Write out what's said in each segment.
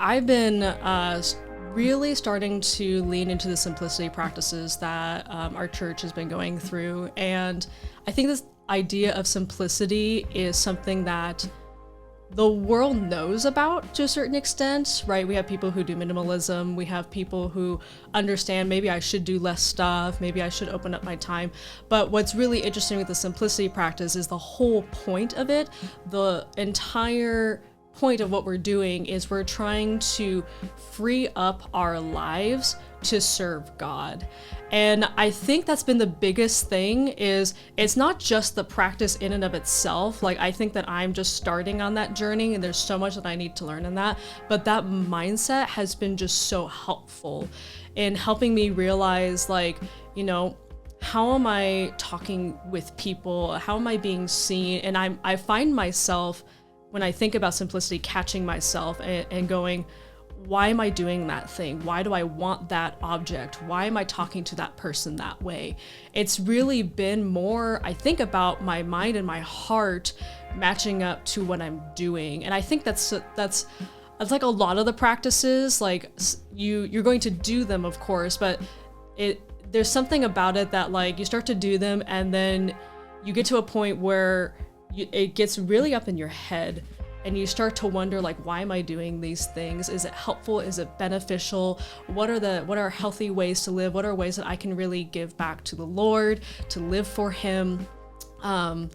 I've been really starting to lean into the simplicity practices that our church has been going through. And I think this idea of simplicity is something that the world knows about to a certain extent, right? We have people who do minimalism. We have people who understand maybe I should do less stuff. Maybe I should open up my time. But what's really interesting with the simplicity practice is the whole point of it. The entire point of what we're doing is we're trying to free up our lives to serve God. And I think that's been the biggest thing. Is it's not just the practice in and of itself. Like, I think that I'm just starting on that journey and there's so much that I need to learn in that, but that mindset has been just so helpful in helping me realize, like, how am I talking with people? How am I being seen? And I find myself, when I think about simplicity, catching myself and going, why am I doing that thing? Why do I want that object? Why am I talking to that person that way? It's really been more, I think, about my mind and my heart matching up to what I'm doing. And I think that's like a lot of the practices. Like, you're going to do them, of course, but there's something about it that, like, you start to do them and then you get to a point where it gets really up in your head and you start to wonder, like, why am I doing these things? Is it helpful? Is it beneficial? What are healthy ways to live? What are ways that I can really give back to the Lord, to live for Him? And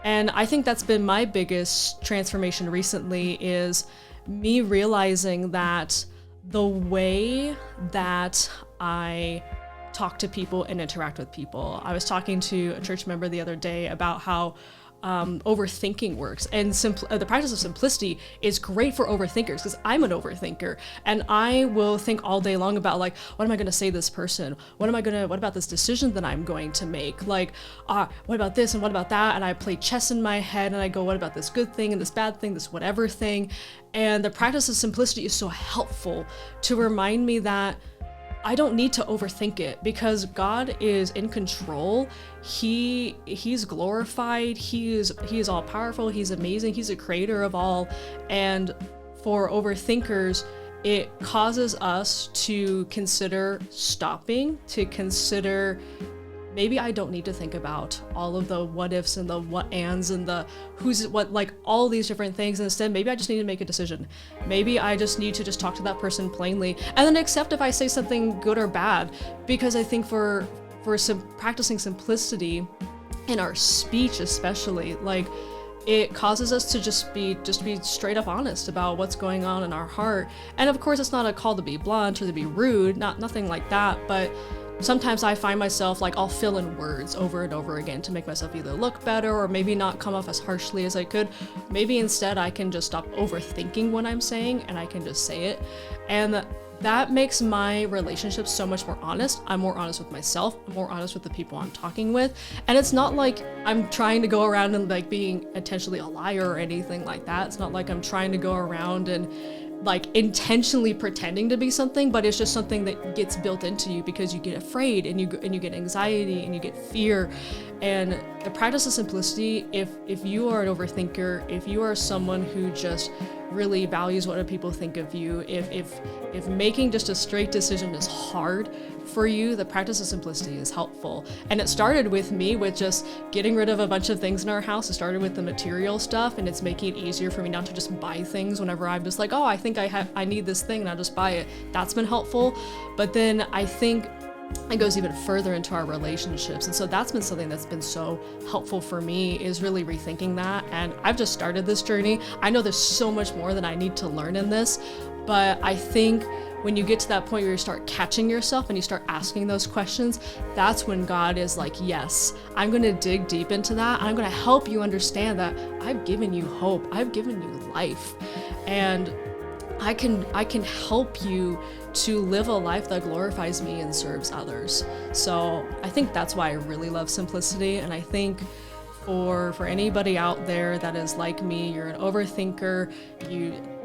I think that's been my biggest transformation recently, is me realizing that the way that I talk to people and interact with people. I was talking to a church member the other day about how overthinking works, and the practice of simplicity is great for overthinkers, because I'm an overthinker and I will think all day long about, like, what am I going to say to this person? What about this decision that I'm going to make? Like, what about this and what about that? And I play chess in my head and I go, what about this good thing and this bad thing, this whatever thing? And the practice of simplicity is so helpful to remind me that I don't need to overthink it, because God is in control. He's glorified. He is all powerful. He's amazing. He's a creator of all. And for overthinkers, it causes us to consider stopping, to consider, maybe I don't need to think about all of the what ifs and the what ands and the who's what, like all these different things. And instead, maybe I just need to make a decision. Maybe I just need to just talk to that person plainly and then accept if I say something good or bad. Because I think for practicing simplicity in our speech, especially, like, it causes us to just be straight up honest about what's going on in our heart. And of course, it's not a call to be blunt or to be rude, nothing like that, but sometimes I find myself, like, I'll fill in words over and over again to make myself either look better or maybe not come off as harshly as I could. Maybe instead I can just stop overthinking what I'm saying and I can just say it. And that makes my relationships so much more honest. I'm more honest with myself. I'm more honest with the people I'm talking with. And it's not like I'm trying to go around and, like, being intentionally a liar or anything like that. It's not like I'm trying to go around and, like, intentionally pretending to be something, but it's just something that gets built into you because you get afraid and you get anxiety and you get fear. And the practice of simplicity, if you are an overthinker, if you are someone who just really values what other people think of you, if making just a straight decision is hard for you, the practice of simplicity is helpful. And it started with me with just getting rid of a bunch of things in our house. It started with the material stuff, and it's making it easier for me not to just buy things whenever I'm just like, oh, I think I need this thing, and I'll just buy it. That's been helpful. But then I think it goes even further into our relationships. And so that's been something that's been so helpful for me, is really rethinking that. And I've just started this journey. I know there's so much more that I need to learn in this, but I think when you get to that point where you start catching yourself and you start asking those questions, that's when God is like, yes, I'm going to dig deep into that. And I'm going to help you understand that I've given you hope. I've given you life. And I can help you to live a life that glorifies me and serves others. So I think that's why I really love simplicity. And I think for anybody out there that is like me, you're an overthinker,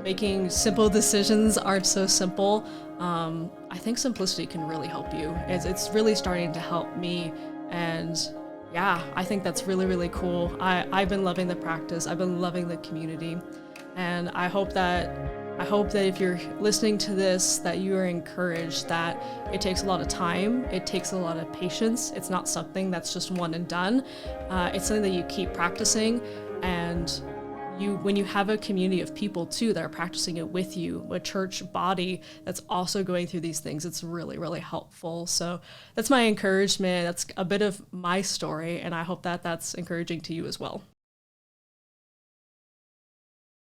making simple decisions aren't so simple. I think simplicity can really help you. It's really starting to help me. And yeah, I think that's really, really cool. I've been loving the practice. I've been loving the community. And I hope that I hope that if you're listening to this, that you are encouraged that it takes a lot of time, it takes a lot of patience. It's not something that's just one and done. It's something that you keep practicing, and when you have a community of people too that are practicing it with you, a church body that's also going through these things, it's really, really helpful. So that's my encouragement. That's a bit of my story, and I hope that that's encouraging to you as well.